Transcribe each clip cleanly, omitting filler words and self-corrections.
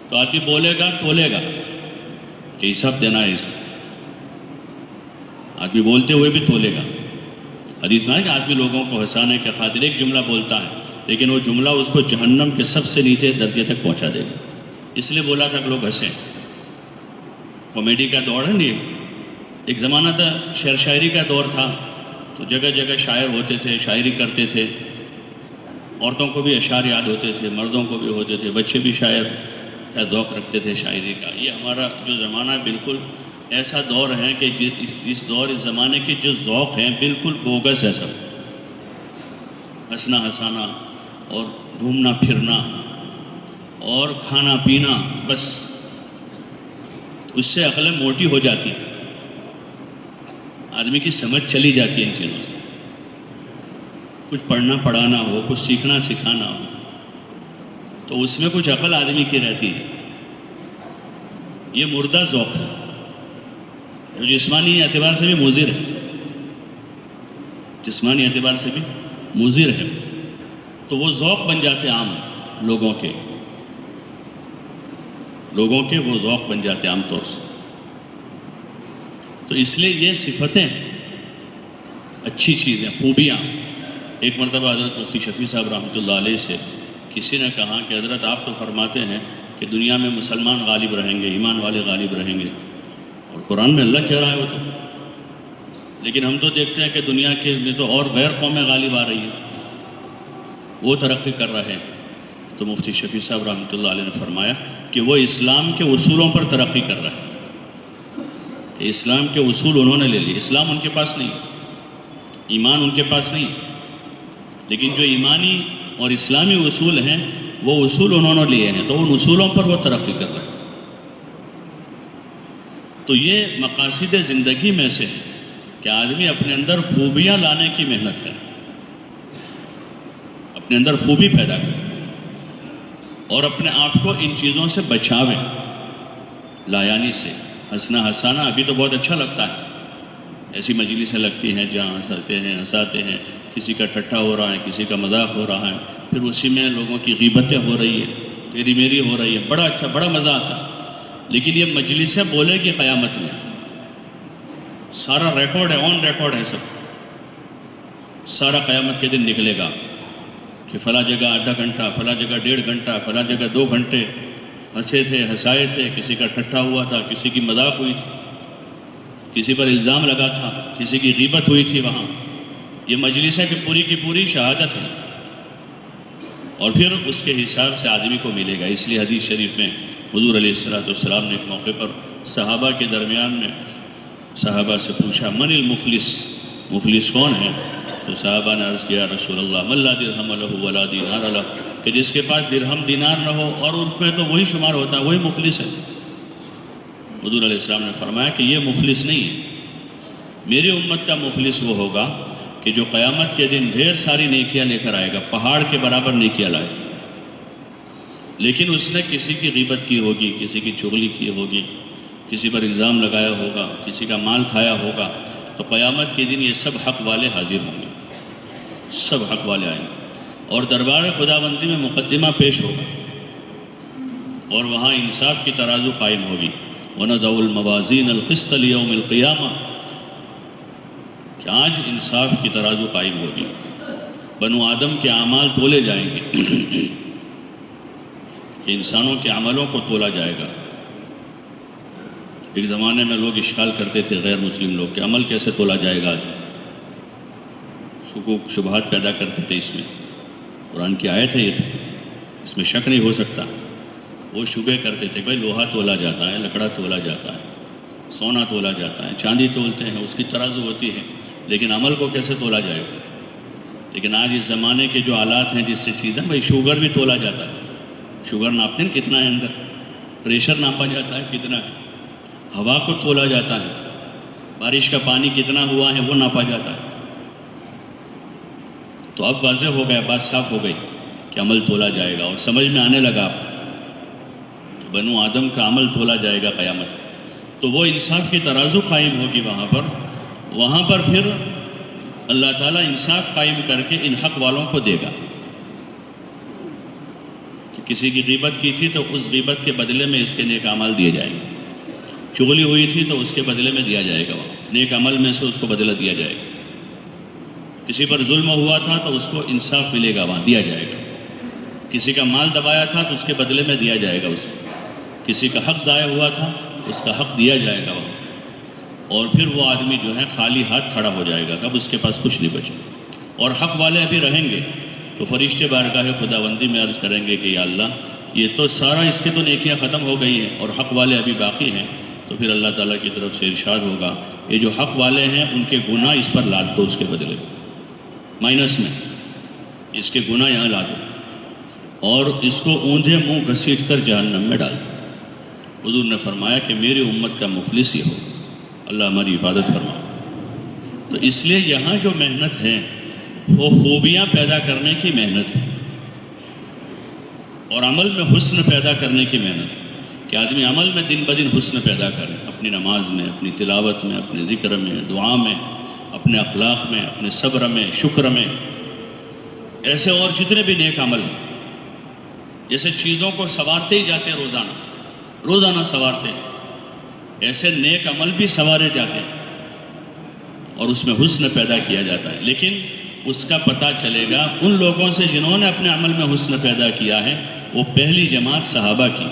تو آدمی بولے گا تولے گا کہ حساب دینا ہے اس کو، آدمی بولتے ہوئے بھی تولے گا۔ حدیث میں ہے کہ آدمی لوگوں کو ہنسانے کے خاطر ایک جملہ بولتا ہے، لیکن وہ جملہ اس کو جہنم کے سب سے نیچے درجے تک پہنچا دے گا۔ اس لیے بولا تھا کہ لوگ ہنسیں۔ کامیڈی کا دور ہے نہیں، ایک زمانہ تھا شعر شاعری کا دور تھا، تو جگہ جگہ شاعر ہوتے تھے، شاعری کرتے تھے، عورتوں کو بھی اشعار یاد ہوتے تھے، مردوں کو بھی ہوتے تھے، بچے بھی شاعر کا ذوق رکھتے تھے شاعری کا۔ یہ ہمارا جو زمانہ ہے بالکل ایسا دور ہے کہ اس زمانے کے جو ذوق ہیں بالکل بوگس ہے سب، ہنسنا ہنسانا اور گھومنا پھرنا اور کھانا پینا، بس اس سے عقلیں موٹی ہو جاتی ہیں، آدمی کی سمجھ چلی جاتی ہے ان چیزوں سے۔ کچھ پڑھنا پڑھانا ہو، کچھ سیکھنا سکھانا ہو تو اس میں کچھ عقل آدمی کی رہتی ہے۔ یہ مردہ ذوق ہے جو جسمانی اعتبار سے بھی مضر ہے، جسمانی اعتبار سے بھی مضر ہے، تو وہ ذوق بن جاتے ہیں عام لوگوں کے وہ ذوق بن جاتے ہیں عام طور سے۔ تو اس لیے یہ صفتیں اچھی چیزیں، خوبیاں۔ ایک مرتبہ حضرت مفتی شفیع صاحب رحمۃ اللہ علیہ سے کسی نے کہا کہ حضرت آپ تو فرماتے ہیں کہ دنیا میں مسلمان غالب رہیں گے، ایمان والے غالب رہیں گے، اور قرآن میں اللہ کہہ رہا ہے وہ تو، لیکن ہم تو دیکھتے ہیں کہ دنیا کے میں تو اور غیر قومیں غالب آ رہی ہیں، وہ ترقی کر رہے ہیں۔ تو مفتی شفیع صاحب رحمۃ اللہ علیہ نے فرمایا کہ وہ اسلام کے اصولوں پر ترقی کر رہے ہیں، کہ اسلام کے اصول انہوں نے لے لیے، اسلام ان کے پاس نہیں، ایمان ان کے پاس نہیں، لیکن جو ایمانی اور اسلامی اصول ہیں وہ اصول انہوں نے لیے ہیں، تو ان اصولوں پر وہ ترقی کر رہے ہیں۔ تو یہ مقاصد زندگی میں سے کہ آدمی اپنے اندر خوبیاں لانے کی محنت کرے، اپنے اندر خوبی پیدا کرے اور اپنے آپ کو ان چیزوں سے بچاوے، لایانی سے۔ ہنسنا ہنسانا ابھی تو بہت اچھا لگتا ہے، ایسی مجلسیں لگتی ہیں جہاں ہنساتے ہیں، کسی کا ٹھٹھا ہو رہا ہے، کسی کا مذاق ہو رہا ہے، پھر اسی میں لوگوں کی غیبتیں ہو رہی ہے، تیری میری ہو رہی ہے، بڑا اچھا، بڑا مزہ آتا ہے۔ لیکن یہ مجلسیں بولے گی قیامت میں، سارا ریکارڈ ہے، آن ریکارڈ ہے، سارا قیامت کے دن نکلے گا کہ فلاں جگہ آدھا گھنٹہ، فلاں جگہ 1.5 گھنٹہ، فلاں جگہ 2 گھنٹے ہنسے تھے، ہنسائے تھے، کسی کا ٹھٹھا ہوا تھا، کسی کی مذاق ہوئی تھی، کسی پر الزام لگا تھا، کسی کی غیبت ہوئی تھی وہاں۔ یہ مجلس ہے کہ پوری کی پوری شہادت ہے، اور پھر اس کے حساب سے آدمی کو ملے گا۔ اس لیے حدیث شریف میں حضور علیہ السلام نے ایک موقع پر صحابہ کے درمیان میں صحابہ سے پوچھا من المفلس، مفلس کون ہے؟ تو صحابہ نے عرض کیا رسول اللہ من لا درہم لہ ولا دینار لہ، کہ جس کے پاس درہم دینار نہ ہو اور اس میں تو وہی شمار ہوتا ہے، وہی مفلس ہے۔ حضور علیہ السلام نے فرمایا کہ یہ مفلس نہیں ہے، میری امت کا مفلس وہ ہوگا کہ جو قیامت کے دن ڈھیر ساری نیکیاں لے کر آئے گا، پہاڑ کے برابر نیکیاں لائے، لیکن اس نے کسی کی غیبت کی ہوگی، کسی کی چغلی کی ہوگی، کسی پر الزام لگایا ہوگا، کسی کا مال کھایا ہوگا، تو قیامت کے دن یہ سب حق والے حاضر ہوں گے، سب حق والے آئیں گے، اور دربار خداوندی میں مقدمہ پیش ہوگا، اور وہاں انصاف کی ترازو قائم ہوگی۔ وَنَضَعُ الْمَوَازِينَ الْقِسْطَ لِيَوْمِ الْقِيَامَةِ، کہ آج انصاف کی ترازو قائم ہوگی، بنو آدم کے اعمال تولے جائیں گے، کہ انسانوں کے عملوں کو تولا جائے گا۔ ایک زمانے میں لوگ اشکال کرتے تھے، غیر مسلم لوگ، کہ عمل کیسے تولا جائے گا، شکوک شبہات پیدا کرتے تھے اس میں۔ قرآن کی آیت ہے یہ تو، اس میں شک نہیں ہو سکتا۔ وہ شبہ کرتے تھے بھائی لوہا تولا جاتا ہے، لکڑا تولا جاتا ہے، سونا تولا جاتا ہے، چاندی تولتے ہیں، اس کی ترازو ہوتی ہے، لیکن عمل کو کیسے تولا جائے گا؟ لیکن آج اس زمانے کے جو آلات ہیں جس سے چیزیں، بھائی شوگر بھی تولا جاتا ہے، شوگر ناپتے ہیں کتنا ہے اندر، پریشر ناپا جاتا ہے کتنا ہے، ہوا کو تولا جاتا ہے، بارش کا پانی کتنا ہوا ہے وہ ناپا جاتا ہے۔ تو اب واضح ہو گیا، بات صاف ہو گئی کہ عمل تولا جائے گا، اور سمجھ میں آنے لگا بنو آدم کا عمل تولا جائے گا قیامت، تو وہ انصاف کی ترازو قائم ہوگی وہاں پر پھر اللہ تعالیٰ انصاف قائم کر کے ان حق والوں کو دے گا کہ کسی کی غیبت کی تھی تو اس غیبت کے بدلے میں اس کے نیک اعمال دیے جائیں گے. چغلی ہوئی تھی تو اس کے بدلے میں دیا جائے گا، نیک عمل میں سے اس کو بدلہ دیا جائے گا. کسی پر ظلم ہوا تھا تو اس کو انصاف ملے گا، وہاں دیا جائے گا. کسی کا مال دبایا تھا تو اس کے بدلے میں دیا جائے گا اس کو. کسی کا حق ضائع ہوا تھا اس کا حق دیا جائے گا وہاں. اور پھر وہ آدمی جو ہے خالی ہاتھ کھڑا ہو جائے گا، اب اس کے پاس کچھ نہیں بچے. اور حق والے ابھی رہیں گے تو فرشتے بارگاہ خداوندی میں عرض کریں گے کہ یا اللہ یہ تو سارا اس کے تو نیکیاں ختم ہو گئی ہیں اور حق والے ابھی باقی ہیں. تو پھر اللہ تعالیٰ کی طرف سے ارشاد ہوگا یہ جو حق والے ہیں ان کے گناہ اس پر لاد دو، اس کے بدلے مائنس میں اس کے گناہ یہاں لا دو اور اس کو اوندھے منہ گھسیٹ کر جہنم میں ڈال دو. حضور نے فرمایا کہ میری امت کا مفلس یہ ہو. اللہ ہماری حفاظت فرمائے. تو اس لیے یہاں جو محنت ہے وہ خوبیاں پیدا کرنے کی محنت ہے اور عمل میں حسن پیدا کرنے کی محنت ہے کہ آدمی عمل میں دن بدن حسن پیدا کرے، اپنی نماز میں، اپنی تلاوت میں، اپنے ذکر میں، دعا میں، اپنے اخلاق میں، اپنے صبر میں، شکر میں. ایسے اور جتنے بھی نیک عمل ہیں، جیسے چیزوں کو سنوارتے ہی جاتے ہیں روزانہ سنوارتے ہیں، ایسے نیک عمل بھی سنوارے جاتے ہیں اور اس میں حسن پیدا کیا جاتا ہے. لیکن اس کا پتہ چلے گا ان لوگوں سے جنہوں نے اپنے عمل میں حسن پیدا کیا ہے. وہ پہلی جماعت صحابہ کی،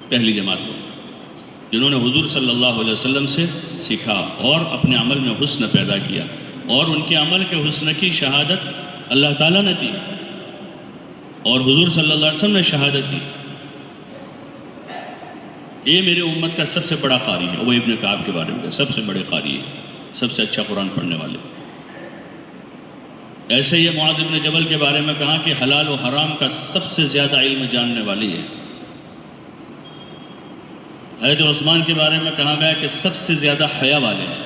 پہلی جماعت کو جنہوں نے حضور صلی اللہ علیہ وسلم سے سیکھا اور اپنے عمل میں حسن پیدا کیا اور ان کے عمل کے حسن کی شہادت اللہ تعالیٰ نے دی اور حضور صلی اللہ علیہ وسلم نے شہادت دی. یہ میرے امت کا سب سے بڑا قاری ہے. وہ ابن کعب کے بارے میں سب سے بڑے قاری ہے، سب سے اچھا قرآن پڑھنے والے. ایسے یہ معاذ بن جبل کے بارے میں کہا کہ حلال و حرام کا سب سے زیادہ علم جاننے والی ہے. حضرت عثمان کے بارے میں کہا گیا کہ سب سے زیادہ حیا والے ہیں.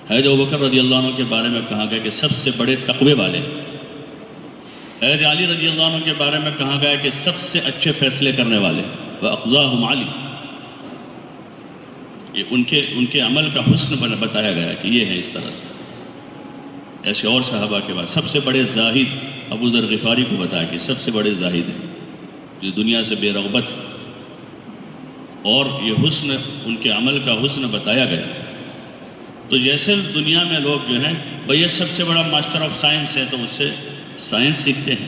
حضرت ابوبکر رضی اللہ عنہ کے بارے میں کہا گیا کہ سب سے بڑے تقوی والے ہیں. حضرت علی رضی اللہ عنہ کے بارے میں کہا گیا کہ سب سے اچھے فیصلے کرنے والے ہیں. وَأَقْضَاهُمْ عَلِي. یہ ان کے عمل کا حسن بتایا گیا کہ یہ ہے اس طرح سے. ایسے اور صحابہ کے بعد سب سے بڑے زاہد ابو ذر غفاری کو بتایا کہ سب سے بڑے زاہد ہیں جو دنیا سے بے رغبت ہے. اور یہ حسن ان کے عمل کا حسن بتایا گیا. تو جیسے دنیا میں لوگ جو ہیں بھئی یہ سب سے بڑا ماسٹر آف سائنس ہے تو اس سے سائنس سیکھتے ہیں،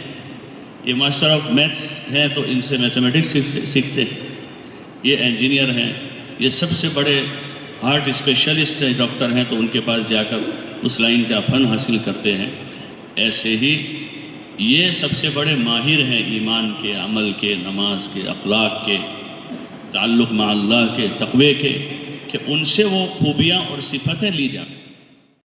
یہ ماسٹر آف میتھس ہیں تو ان سے میتھمیٹکس سیکھتے ہیں، یہ انجینئر ہیں، یہ سب سے بڑے ہارٹ اسپیشلسٹ ہیں، ڈاکٹر ہیں تو ان کے پاس جا کر اس لائن کا فن حاصل کرتے ہیں. ایسے ہی یہ سب سے بڑے ماہر ہیں ایمان کے، عمل کے، نماز کے، اخلاق کے، تعلق مع اللہ کے، تقوی کے، کہ ان سے وہ خوبیاں اور صفتیں لی جائیں.